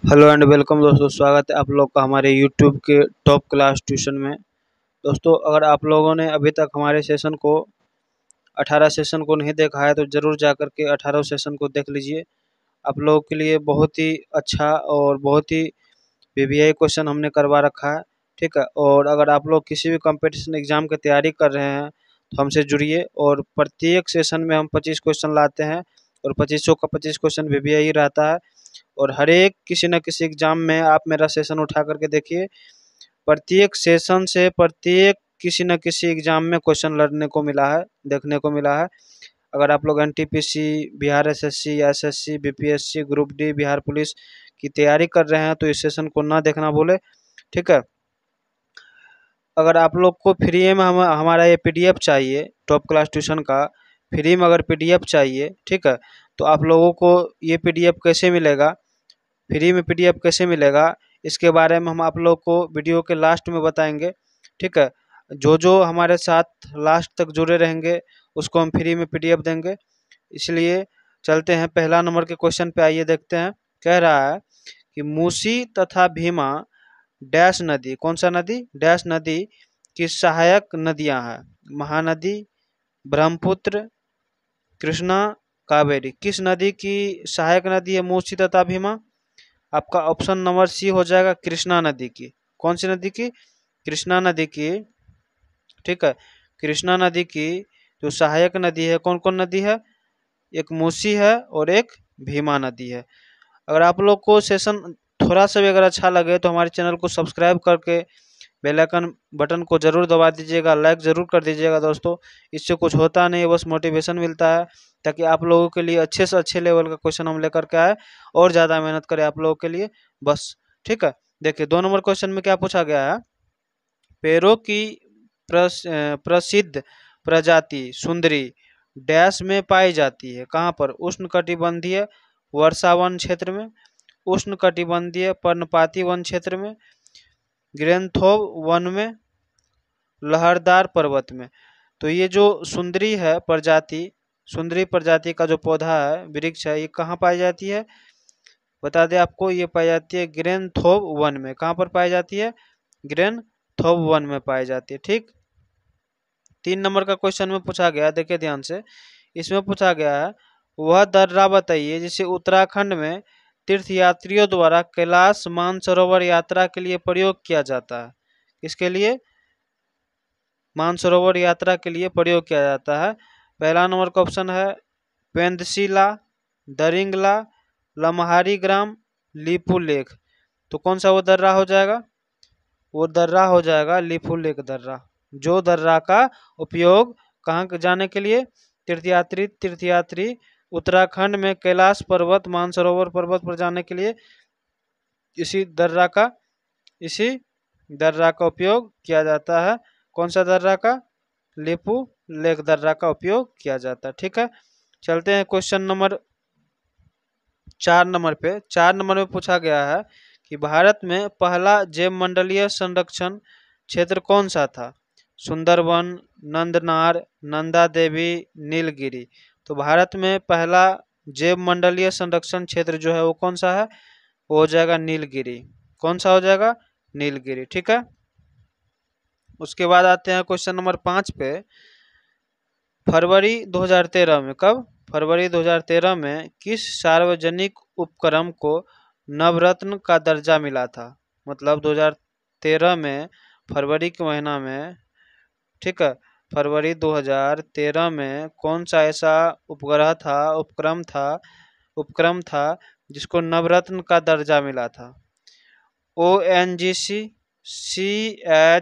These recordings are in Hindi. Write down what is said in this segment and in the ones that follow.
हेलो एंड वेलकम दोस्तों, स्वागत है आप लोग का हमारे यूट्यूब के टॉप क्लास ट्यूशन में। दोस्तों, अगर आप लोगों ने अभी तक हमारे सेशन को 18 सेशन को नहीं देखा है तो ज़रूर जा कर के 18 सेशन को देख लीजिए। आप लोगों के लिए बहुत ही अच्छा और बहुत ही वीवीआई क्वेश्चन हमने करवा रखा है। ठीक है, और अगर आप लोग किसी भी कंपटीशन एग्जाम की तैयारी कर रहे हैं तो हमसे जुड़िए। और प्रत्येक सेशन में हम 25 क्वेश्चन लाते हैं और 2500 का 25 क्वेश्चन वीवीआई रहता है। और हर एक किसी न किसी एग्जाम में आप मेरा सेशन उठा करके देखिए, प्रत्येक सेशन से प्रत्येक किसी न किसी एग्जाम में क्वेश्चन लड़ने को मिला है, देखने को मिला है। अगर आप लोग NTPC, Bihar SSC, SSC, BPSC, group D, Bihar police की तैयारी कर रहे हैं तो इस सेशन को ना देखना भूले। ठीक है, अगर आप लोग को फ्री में हमारा ये पीडीएफ चाहिए, टॉप क्लास ट्यूशन का फ्री में अगर पीडीएफ चाहिए, ठीक है, तो आप लोगों को ये पीडीएफ कैसे मिलेगा, फ्री में पीडीएफ कैसे मिलेगा, इसके बारे में हम आप लोग को वीडियो के लास्ट में बताएंगे। ठीक है, जो जो हमारे साथ लास्ट तक जुड़े रहेंगे उसको हम फ्री में पीडीएफ देंगे। इसलिए चलते हैं पहला नंबर के क्वेश्चन पे, आइए देखते हैं। कह रहा है कि मूसी तथा भीमा डैश नदी, कौन सा नदी, डैश नदी की सहायक नदियां हैं। महानदी, ब्रह्मपुत्र, कृष्णा, कावेरी। किस नदी की सहायक नदी है मूसी तथा भीमा? आपका ऑप्शन नंबर सी हो जाएगा, कृष्णा नदी की। कौन सी नदी की? कृष्णा नदी की। ठीक है, कृष्णा नदी की जो सहायक नदी है, कौन कौन नदी है? एक मूसी है और एक भीमा नदी है। अगर आप लोग को सेशन थोड़ा सा भी अगर अच्छा लगे तो हमारे चैनल को सब्सक्राइब करके बेल आइकन बटन को जरूर दबा दीजिएगा, लाइक जरूर कर दीजिएगा दोस्तों। इससे कुछ होता नहीं है, बस मोटिवेशन मिलता है ताकि आप लोगों के लिए अच्छे से अच्छे लेवल का क्वेश्चन हम लेकर के आए और ज़्यादा मेहनत करें आप लोगों के लिए बस। ठीक है, देखिए 2 नंबर क्वेश्चन में क्या पूछा गया है। पेड़ों की प्रसिद्ध प्रजाति सुंदरी डैश में पाई जाती है। कहाँ पर? उष्णकटिबंधीय वर्षावन क्षेत्र में, उष्णकटिबंधीय पर्णपाती वन क्षेत्र में, ग्रेनथोब वन में, लहरदार पर्वत में। तो ये जो सुंदरी है प्रजाति, सुंदरी प्रजाति का जो पौधा है, वृक्ष है, ये कहाँ पाई जाती है? बता दें आपको, ये पाई जाती है ग्रेनथोब वन में। कहाँ पर पाई जाती है? ग्रेनथोब वन में पाई जाती है। ठीक, 3 नंबर का क्वेश्चन में पूछा गया, देखिए ध्यान से। इसमें पूछा गया है वह दर्रा बताइए जिसे उत्तराखंड में तीर्थयात्रियों द्वारा कैलाश मानसरोवर यात्रा के लिए प्रयोग किया जाता है। किसके लिए? मानसरोवर यात्रा के लिए प्रयोग किया जाता है। पहला नंबर का ऑप्शन है पेंदशिला, दरिंगला, लमहारी ग्राम, लीपू लेक। तो कौन सा वो दर्रा हो जाएगा? वो दर्रा हो जाएगा लीपू लेक दर्रा, जो दर्रा का उपयोग कहाँ जाने के लिए? तीर्थयात्री उत्तराखंड में कैलाश पर्वत, मानसरोवर पर्वत पर जाने के लिए इसी दर्रा का उपयोग किया जाता है। कौन सा दर्रा का? लीपू लेक दर्रा का उपयोग किया जाता है। ठीक है, चलते हैं क्वेश्चन नंबर 4 नंबर पे। 4 नंबर में पूछा गया है कि भारत में पहला जैव मंडलीय संरक्षण क्षेत्र कौन सा था? सुंदरवन, नंदनार, नंदा देवी, नीलगिरी। तो भारत में पहला जैव मंडलीय संरक्षण क्षेत्र जो है वो कौन सा है? वो हो जाएगा नीलगिरी। कौन सा हो जाएगा? नीलगिरी। ठीक है, उसके बाद आते हैं क्वेश्चन नंबर 5 पे। फरवरी 2013 में, कब? फरवरी 2013 में किस सार्वजनिक उपक्रम को नवरत्न का दर्जा मिला था? मतलब 2013 में फरवरी के महीना में, ठीक है, फरवरी 2013 में कौन सा ऐसा उपक्रम था जिसको नवरत्न का दर्जा मिला था? ONGC, CHEAL,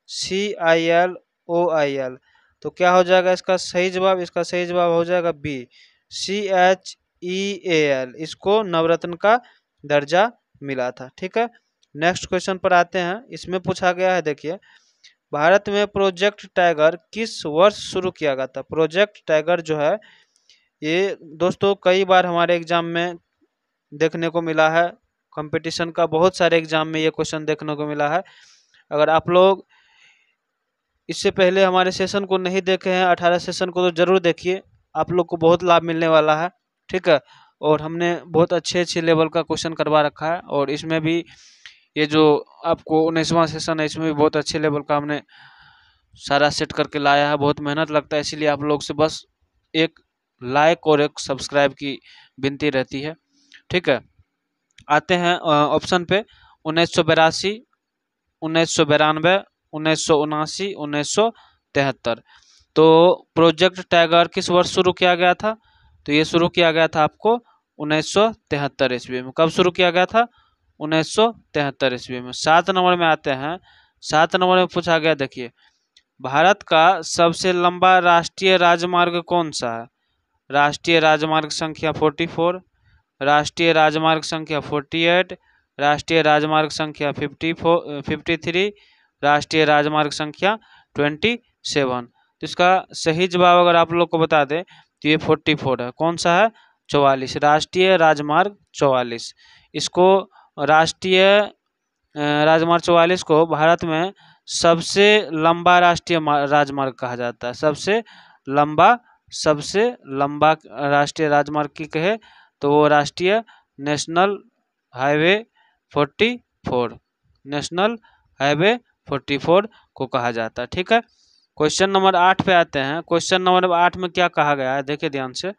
CIL, OIL। तो क्या हो जाएगा इसका सही जवाब? इसका सही जवाब हो जाएगा बी, CHEAL। इसको नवरत्न का दर्जा मिला था। ठीक है, नेक्स्ट क्वेश्चन पर आते हैं। इसमें पूछा गया है, देखिए, भारत में प्रोजेक्ट टाइगर किस वर्ष शुरू किया गया था? प्रोजेक्ट टाइगर जो है ये दोस्तों कई बार हमारे एग्जाम में देखने को मिला है, कंपटीशन का बहुत सारे एग्जाम में ये क्वेश्चन देखने को मिला है। अगर आप लोग इससे पहले हमारे सेशन को नहीं देखे हैं, 18 सेशन को, तो जरूर देखिए, आप लोग को बहुत लाभ मिलने वाला है। ठीक है, और हमने बहुत अच्छे अच्छे लेवल का क्वेश्चन करवा रखा है। और इसमें भी ये जो आपको 19वां सेशन है इसमें भी बहुत अच्छे लेवल का हमने सारा सेट करके लाया है। बहुत मेहनत लगता है, इसीलिए आप लोग से बस एक लाइक और एक सब्सक्राइब की विनती रहती है। ठीक है, आते हैं ऑप्शन पे। 1982, 1992, 1979, 1973। तो प्रोजेक्ट टाइगर किस वर्ष शुरू किया गया था? तो ये शुरू किया गया था आपको 1973 ईस्वी में। कब शुरू किया गया था? 1973 ईस्वी में। 7 नंबर में आते हैं। 7 नंबर में पूछा गया, देखिए, भारत का सबसे लंबा राष्ट्रीय राजमार्ग कौन सा है? राष्ट्रीय राजमार्ग संख्या 44, राष्ट्रीय राजमार्ग संख्या 48, राष्ट्रीय राजमार्ग संख्या 53, राष्ट्रीय राजमार्ग संख्या 27। तो इसका सही जवाब अगर आप लोग को बता दें तो ये 44 है। कौन सा है? 44, राष्ट्रीय राजमार्ग 44। इसको राष्ट्रीय राजमार्ग 44 को भारत में सबसे लंबा राष्ट्रीय राजमार्ग कहा जाता है। सबसे लंबा राष्ट्रीय राजमार्ग की कहे तो वो राष्ट्रीय नेशनल हाईवे 44, नेशनल हाईवे 44 को कहा जाता है। ठीक है, क्वेश्चन नंबर 8 पे आते हैं। क्वेश्चन नंबर 8 में क्या कहा गया है, देखिए ध्यान से।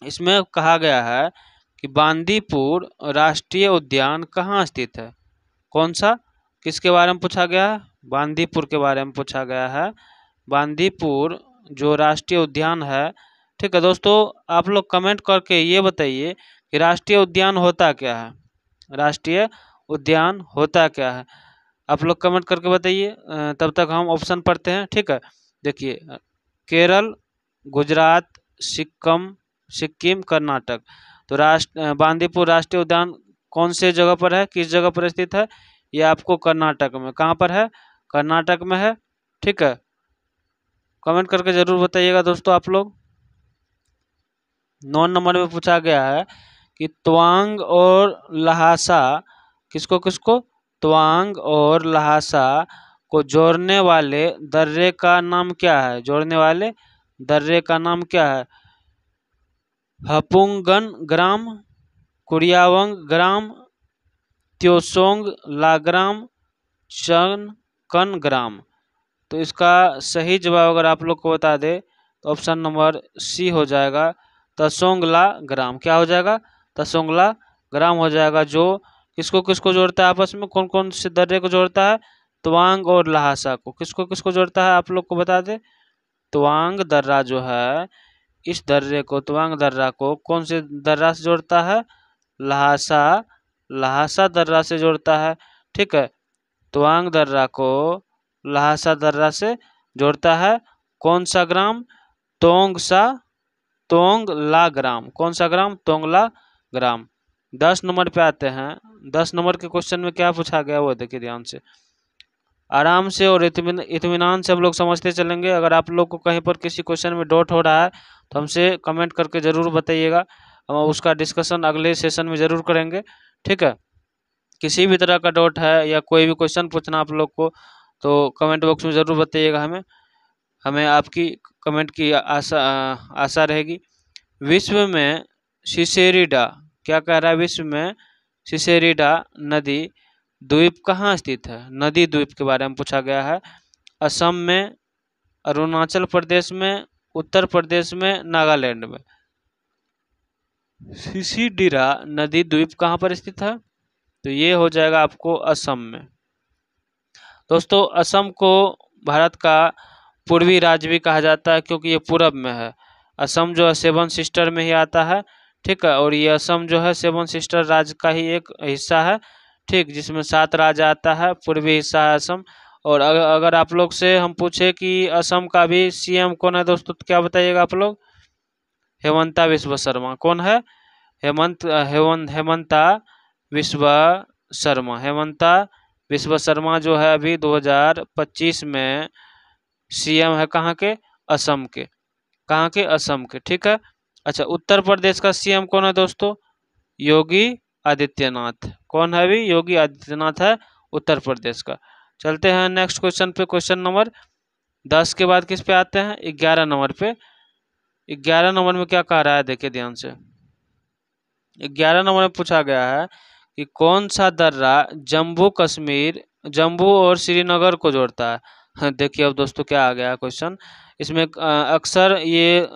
इसमें कहा गया है कि बांदीपुर राष्ट्रीय उद्यान कहाँ स्थित है? कौन सा? किसके बारे में पूछा गया है? बांदीपुर के बारे में पूछा गया है। बांदीपुर जो राष्ट्रीय उद्यान है। ठीक है दोस्तों, आप लोग कमेंट करके ये बताइए कि राष्ट्रीय उद्यान होता क्या है? राष्ट्रीय उद्यान होता क्या है? आप लोग कमेंट करके बताइए, तब तक हम ऑप्शन पढ़ते हैं। ठीक है, देखिए, केरल, गुजरात, सिक्किम, कर्नाटक। तो बांदीपुर राष्ट्रीय उद्यान कौन से जगह पर है, किस जगह पर स्थित है? ये आपको कर्नाटक में। कहाँ पर है? कर्नाटक में है। ठीक है, कमेंट करके जरूर बताइएगा दोस्तों आप लोग। 9 नंबर में पूछा गया है कि तवांग और लहासा किसको तवांग और लहासा को जोड़ने वाले दर्रे का नाम क्या है? जोड़ने वाले दर्रे का नाम क्या है? हपुंगन ग्राम, कुरियावंग ग्राम, त्योसोंग लाग्राम, कन ग्राम। तो इसका सही जवाब अगर आप लोग को बता दे तो ऑप्शन नंबर सी हो जाएगा, तसोंगला ग्राम। क्या हो जाएगा? तसोंगला ग्राम हो जाएगा, जो किसको जोड़ता है आपस में? कौन कौन से दर्रे को जोड़ता है? तवांग और लहासा को। किसको जोड़ता है आप लोग को बता दे। तवांग दर्रा जो है, इस दर्रे को, तवांग दर्रा को कौन से दर्रा से जोड़ता है? लहासा दर्रा से जोड़ता है। ठीक है, तवांग दर्रा को लहासा दर्रा से जोड़ता है। कौन सा ग्राम? तोंगला ग्राम। कौन सा ग्राम? तोंगला ग्राम। 10 नंबर पे आते हैं। 10 नंबर के क्वेश्चन में क्या पूछा गया वो देखिए ध्यान से। आराम से और इत्मीनान से हम लोग समझते चलेंगे। अगर आप लोग को कहीं पर किसी क्वेश्चन में डाउट हो रहा है तो हमसे कमेंट करके ज़रूर बताइएगा, हम उसका डिस्कशन अगले सेशन में ज़रूर करेंगे। ठीक है, किसी भी तरह का डाउट है या कोई भी क्वेश्चन पूछना आप लोग को तो कमेंट बॉक्स में ज़रूर बताइएगा। हमें आपकी कमेंट की आशा रहेगी। विश्व में सिसेरिडा, क्या कह रहा है? विश्व में सिसेरिडा नदी द्वीप कहाँ स्थित है? नदी द्वीप के बारे में पूछा गया है। असम में, अरुणाचल प्रदेश में, उत्तर प्रदेश में, नागालैंड में। सिसिडीरा नदी द्वीप कहाँ पर स्थित है? तो ये हो जाएगा आपको असम में। दोस्तों, असम को भारत का पूर्वी राज्य भी कहा जाता है क्योंकि ये पूरब में है। असम जो है 7 सिस्टर में ही आता है। ठीक है, और ये असम जो है 7 सिस्टर राज्य का ही एक हिस्सा है। ठीक, जिसमें 7 राज्य आता है, पूर्वी हिस्सा है असम। और अगर आप लोग से हम पूछे कि असम का भी सीएम कौन है दोस्तों, तो क्या बताइएगा आप लोग? हेमंता बिस्वा शर्मा। कौन है? हेमंता बिस्वा शर्मा। हेमंता बिस्वा शर्मा जो है अभी 2025 में सीएम है। कहाँ के? असम के। कहाँ के? असम के। ठीक है, अच्छा, उत्तर प्रदेश का सीएम कौन है दोस्तों? योगी आदित्यनाथ। कौन है अभी? योगी आदित्यनाथ है उत्तर प्रदेश का। चलते हैं नेक्स्ट क्वेश्चन पे। क्वेश्चन नंबर 10 के बाद किस पे आते हैं? 11 नंबर पे। 11 नंबर में क्या कह रहा है देखिए ध्यान से। 11 नंबर में पूछा गया है कि कौन सा दर्रा जम्मू और श्रीनगर को जोड़ता है। हाँ, देखिए अब दोस्तों क्या आ गया क्वेश्चन। इसमें अक्सर ये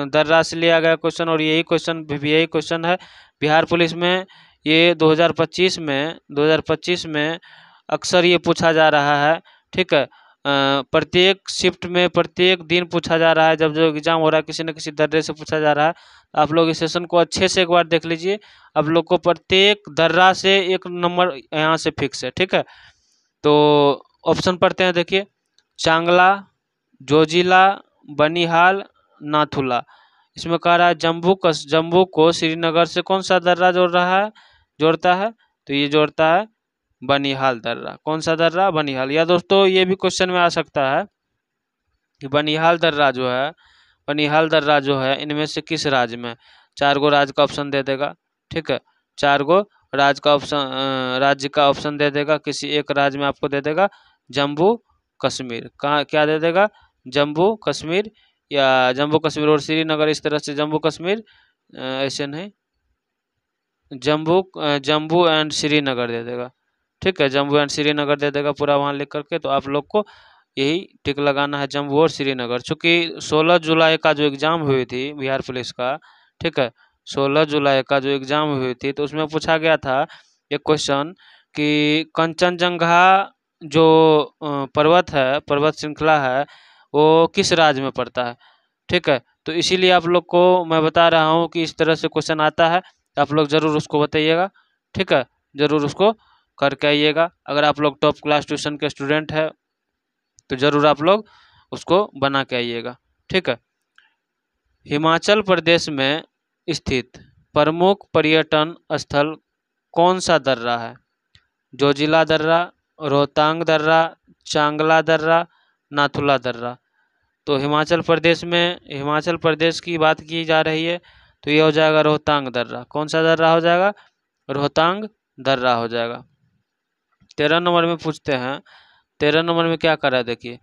दर्रा से लिया गया क्वेश्चन, और यही क्वेश्चन है बिहार पुलिस में। ये 2025 में अक्सर ये पूछा जा रहा है। ठीक है, प्रत्येक शिफ्ट में प्रत्येक दिन पूछा जा रहा है। जब जो एग्जाम हो रहा है किसी न किसी दर्रे से पूछा जा रहा है। आप लोग इस सेशन को अच्छे से एक बार देख लीजिए। आप लोग को प्रत्येक दर्रा से एक नंबर यहाँ से फिक्स है। ठीक है, तो ऑप्शन पढ़ते हैं, देखिए। चांगला, जोजिला, बनिहाल, नाथुला। इसमें कह रहा है जम्मू को श्रीनगर से कौन सा दर्रा जोड़ता है, तो ये जोड़ता है बनिहाल दर्रा। कौन सा दर्रा? बनिहाल। या दोस्तों ये भी क्वेश्चन में आ सकता है कि बनिहाल दर्रा जो है इनमें से किस राज्य में? 4 गो राज्य का ऑप्शन दे देगा। ठीक है, 4 गो राज्य का ऑप्शन दे देगा। किसी एक राज्य में आपको दे देगा जम्मू कश्मीर। कहाँ क्या दे देगा? जम्मू कश्मीर, या जम्मू कश्मीर और श्रीनगर, इस तरह से जम्मू कश्मीर, ऐसे नहीं, जम्मू एंड श्रीनगर दे देगा। ठीक है, जम्मू एंड श्रीनगर दे देगा पूरा वहाँ लिख करके। तो आप लोग को यही टिक लगाना है, जम्मू और श्रीनगर। चूँकि 16 जुलाई का जो एग्ज़ाम हुई थी बिहार पुलिस का, ठीक है, 16 जुलाई का जो एग्ज़ाम हुई थी तो उसमें पूछा गया था एक क्वेश्चन कि कंचनजंगा जो पर्वत श्रृंखला है वो किस राज्य में पड़ता है। ठीक है, तो इसीलिए आप लोग को मैं बता रहा हूँ कि इस तरह से क्वेश्चन आता है, आप लोग ज़रूर उसको बताइएगा। ठीक है, ज़रूर उसको करके आइएगा। अगर आप लोग टॉप क्लास ट्यूशन के स्टूडेंट हैं तो ज़रूर आप लोग उसको बना के आइएगा। ठीक है, हिमाचल प्रदेश में स्थित प्रमुख पर्यटन स्थल कौन सा दर्रा है? जोजिला दर्रा, रोहतांग दर्रा, चांगला दर्रा, नाथुला दर्रा। तो हिमाचल प्रदेश की बात की जा रही है तो ये हो जाएगा रोहतांग दर्रा। कौन सा दर्रा हो जाएगा? रोहतांग दर्रा हो जाएगा। 13 नंबर में पूछते हैं, 13 नंबर में क्या कर रहा है, देखिए।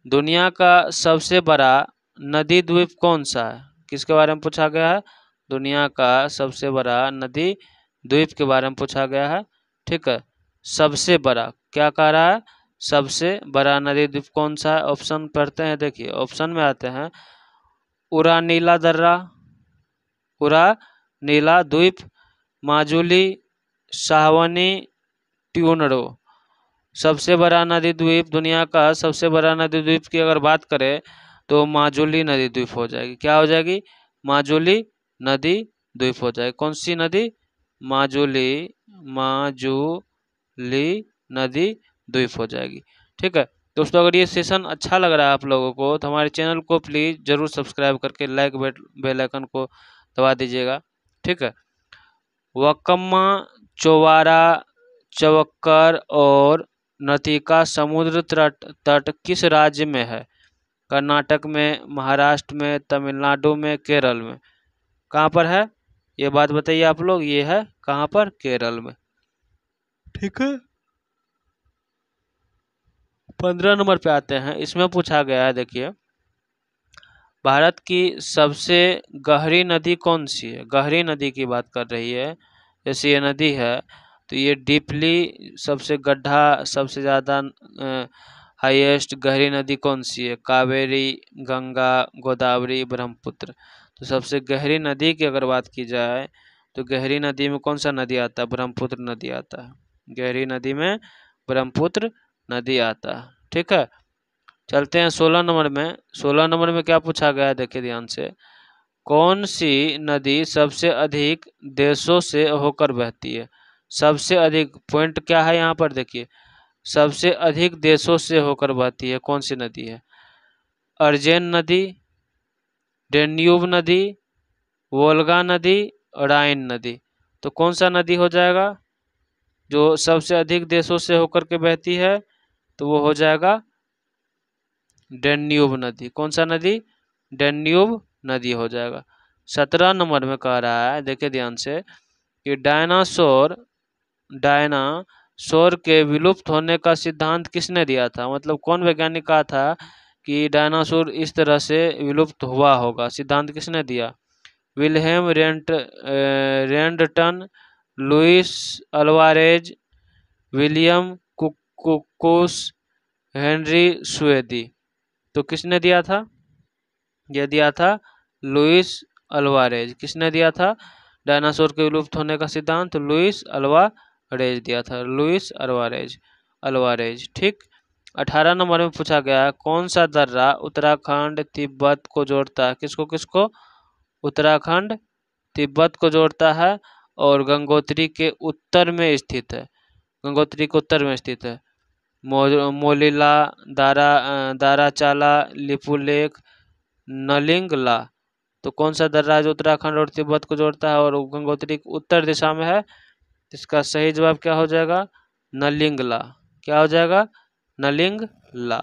दुनिया का सबसे बड़ा नदी द्वीप कौन सा है? किसके बारे में पूछा गया है? दुनिया का सबसे बड़ा नदी द्वीप के बारे में पूछा गया है। ठीक है, सबसे बड़ा क्या कह रहा है? सबसे बड़ा नदी द्वीप कौन सा है? ऑप्शन पढ़ते हैं, देखिए ऑप्शन में आते हैं उरा नीला दर्रा, उरा नीला द्वीप, माजुली, साहवानी, ट्यूनडो। सबसे बड़ा नदी द्वीप, दुनिया का सबसे बड़ा नदी द्वीप की अगर बात करें तो माजुली नदी द्वीप हो जाएगी। क्या हो जाएगी? माजुली नदी द्वीप हो जाएगी। कौन सी नदी? माजुली नदी द्वीप हो जाएगी। ठीक है दोस्तों, अगर ये सेशन अच्छा लग रहा है आप लोगों को तो हमारे चैनल को प्लीज़ ज़रूर सब्सक्राइब करके लाइक बेल आइकन को दबा दीजिएगा। ठीक है, वक्कम्मा, चोवारा, चवक्कर और नतिका समुद्र तट किस राज्य में है? कर्नाटक में, महाराष्ट्र में, तमिलनाडु में, केरल में। कहाँ पर है ये बात बताइए आप लोग। ये है कहाँ पर? केरल में। ठीक है, 15 नंबर पे आते हैं। इसमें पूछा गया है, देखिए, भारत की सबसे गहरी नदी कौन सी है? गहरी नदी की बात कर रही है। जैसे ये नदी है तो ये डीपली सबसे गड्ढा, सबसे ज़्यादा हाईएस्ट गहरी नदी कौन सी है? कावेरी, गंगा, गोदावरी, ब्रह्मपुत्र। तो सबसे गहरी नदी की अगर बात की जाए तो गहरी नदी में कौन सा नदी आता है? ब्रह्मपुत्र नदी आता है। गहरी नदी में ब्रह्मपुत्र नदी आता है। ठीक है, चलते हैं 16 नंबर में। 16 नंबर में क्या पूछा गया है, देखिए ध्यान से। कौन सी नदी सबसे अधिक देशों से होकर बहती है? सबसे अधिक पॉइंट क्या है यहाँ पर, देखिए, सबसे अधिक देशों से होकर बहती है कौन सी नदी है? अर्जेन नदी, डेन्यूब नदी, वोल्गा नदी, राइन नदी। तो कौन सा नदी हो जाएगा जो सबसे अधिक देशों से होकर के बहती है? तो वो हो जाएगा डेन्यूब नदी। कौन सा नदी? डेन्यूब नदी हो जाएगा। 17 नंबर में कह रहा है, देखिए ध्यान से, कि डायनासोर के विलुप्त होने का सिद्धांत किसने दिया था? मतलब कौन वैज्ञानिक कहा था कि डायनासोर इस तरह से विलुप्त हुआ होगा? सिद्धांत किसने दिया? Wilhelm रेंडटन, Luis Alvarez, William कुकुस, Henry स्वेदी। तो किसने दिया था? यह दिया था लुइस अल्वारेज। किसने दिया था डायनासोर के विलुप्त होने का सिद्धांत? लुइस अल्वारेज दिया था, लुइस अल्वारेज। ठीक। 18 नंबर में पूछा गया है, कौन सा दर्रा उत्तराखंड तिब्बत को जोड़ता है? किसको किसको? उत्तराखंड तिब्बत को जोड़ता है और गंगोत्री के उत्तर में स्थित है। गंगोत्री के उत्तर में स्थित है। मोलिला, दाराचाला, लिपुलेख, नलिंगला। तो कौन सा दर्रा है जो उत्तराखंड और तिब्बत को जोड़ता है और गंगोत्री की उत्तर दिशा में है? इसका सही जवाब क्या हो जाएगा? नलिंगला। क्या हो जाएगा? नलिंगला।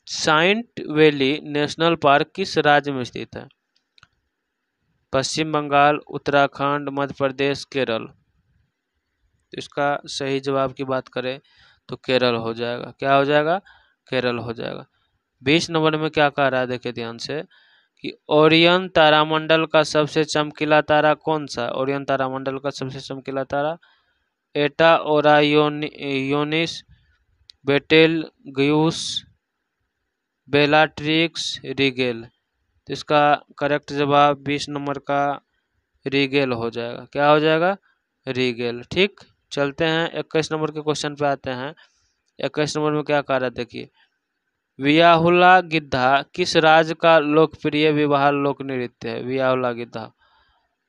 साइंट वैली नेशनल पार्क किस राज्य में स्थित है? पश्चिम बंगाल, उत्तराखंड, मध्य प्रदेश, केरल। तो इसका सही जवाब की बात करें तो केरल हो जाएगा। क्या हो जाएगा? केरल हो जाएगा। 20 नंबर में क्या कह रहा है, देखिए ध्यान से, कि ओरियन तारामंडल का सबसे चमकीला तारा कौन सा? ओरियन तारामंडल का सबसे चमकीला तारा एटा ओरायोनिस, बेटेलग्यूस, बेलाट्रिक्स, रिगेल। तो इसका करेक्ट जवाब 20 नंबर का रिगेल हो जाएगा। क्या हो जाएगा? रिगेल। ठीक। चलते हैं 21 नंबर के क्वेश्चन पे आते हैं। 21 नंबर में क्या कह रहा है, देखिए, वियाहुला गिद्धा किस राज्य का लोकप्रिय विवाह लोक नृत्य है? वियाहुला गिद्धा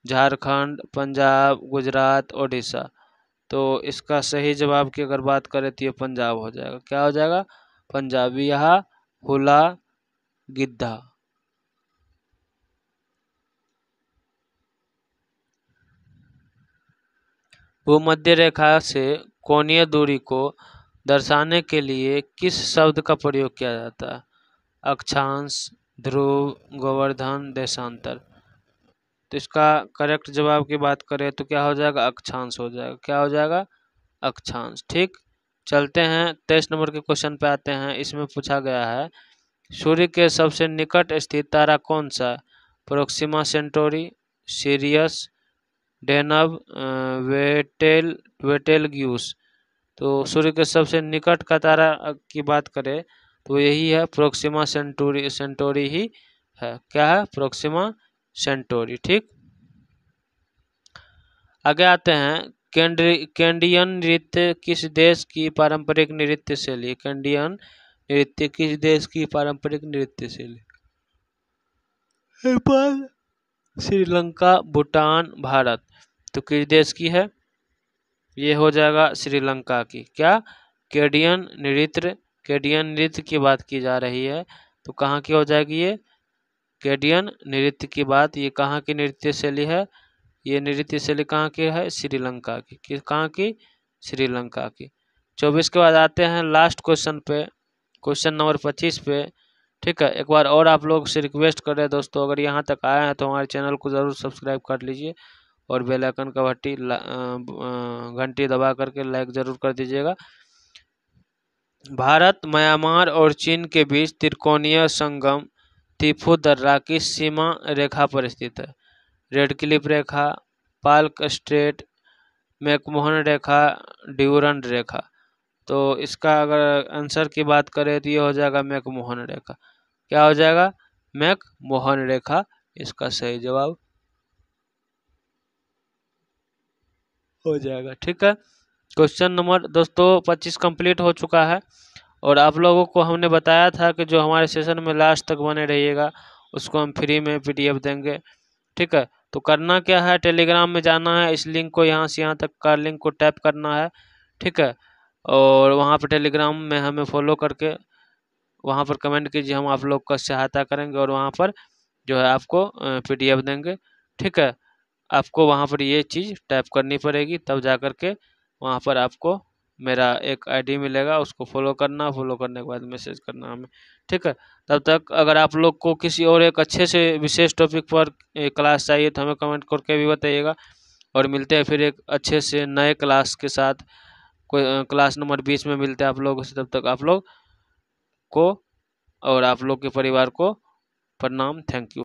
झारखंड, पंजाब, गुजरात, ओडिशा। तो इसका सही जवाब की अगर बात करें तो ये पंजाब हो जाएगा। क्या हो जाएगा? पंजाब। वियाहुला गिद्धा। भूमध्य रेखा से कोणीय दूरी को दर्शाने के लिए किस शब्द का प्रयोग किया जाता है? अक्षांश, ध्रुव, गोवर्धन, देशांतर। तो इसका करेक्ट जवाब की बात करें तो क्या हो जाएगा? अक्षांश हो जाएगा। क्या हो जाएगा? अक्षांश। ठीक। चलते हैं 23 नंबर के क्वेश्चन पे आते हैं। इसमें पूछा गया है, सूर्य के सबसे निकट स्थित तारा कौन सा? Proxima Centauri, Sirius, Deneb, Betelgeuse. तो सूर्य के सबसे निकट का तारा की बात करें तो यही है, प्रोक्सिमा सेंटोरी ही है। क्या है? Proxima Centauri. ठीक। आगे आते हैं, कैंडियन नृत्य किस देश की पारंपरिक नृत्य शैली? कैंडियन नृत्य किस देश की पारंपरिक नृत्य शैली? नेपाल, श्रीलंका, भूटान, भारत। तो किस देश की है? ये हो जाएगा श्रीलंका की। क्या? कैडियन नृत्य की बात की जा रही है तो कहाँ की हो जाएगी ये? कैडियन नृत्य की बात। ये कहाँ की नृत्य शैली है? ये नृत्य शैली कहाँ की है? श्रीलंका की। कहाँ की? श्रीलंका की। 24 के बाद आते हैं लास्ट क्वेश्चन पे, क्वेश्चन नंबर 25 पे। ठीक है। एक बार और आप लोग से रिक्वेस्ट कर रहे हैं दोस्तों, अगर यहाँ तक आए हैं तो हमारे चैनल को ज़रूर सब्सक्राइब कर लीजिए और बेल आइकन का घंटी दबा करके लाइक ज़रूर कर दीजिएगा। भारत, म्यांमार और चीन के बीच त्रिकोणीय संगम तिफू दर्रा की सीमा रेखा पर स्थित है? रेड क्लिफ रेखा, पाल्क स्ट्रेट, मैकमोहन रेखा, ड्यूरंड रेखा। तो इसका अगर आंसर की बात करें तो ये हो जाएगा मैकमोहन रेखा। क्या हो जाएगा? मैकमोहन रेखा इसका सही जवाब हो जाएगा। ठीक है। क्वेश्चन नंबर दोस्तों 25 कंप्लीट हो चुका है और आप लोगों को हमने बताया था कि जो हमारे सेशन में लास्ट तक बने रहिएगा उसको हम फ्री में PDF देंगे। ठीक है। तो करना क्या है, टेलीग्राम में जाना है, इस लिंक को यहाँ से यहाँ तक का लिंक को टैप करना है। ठीक है। और वहाँ पर टेलीग्राम में हमें फॉलो करके वहाँ पर कमेंट कीजिए, हम आप लोग का सहायता करेंगे और वहाँ पर जो है आपको PDF देंगे। ठीक है। आपको वहाँ पर ये चीज़ टैप करनी पड़ेगी, तब जा कर के वहाँ पर आपको मेरा एक ID मिलेगा, उसको फॉलो करना, फॉलो करने के बाद मैसेज करना हमें। ठीक है। तब तक अगर आप लोग को किसी और एक अच्छे से विशेष टॉपिक पर क्लास चाहिए तो हमें कमेंट करके भी बताइएगा और मिलते हैं फिर एक अच्छे से नए क्लास के साथ। कोई क्लास नंबर 20 में मिलते हैं आप लोगों से। तब तक आप लोग को और आप लोग के परिवार को प्रणाम। Thank you.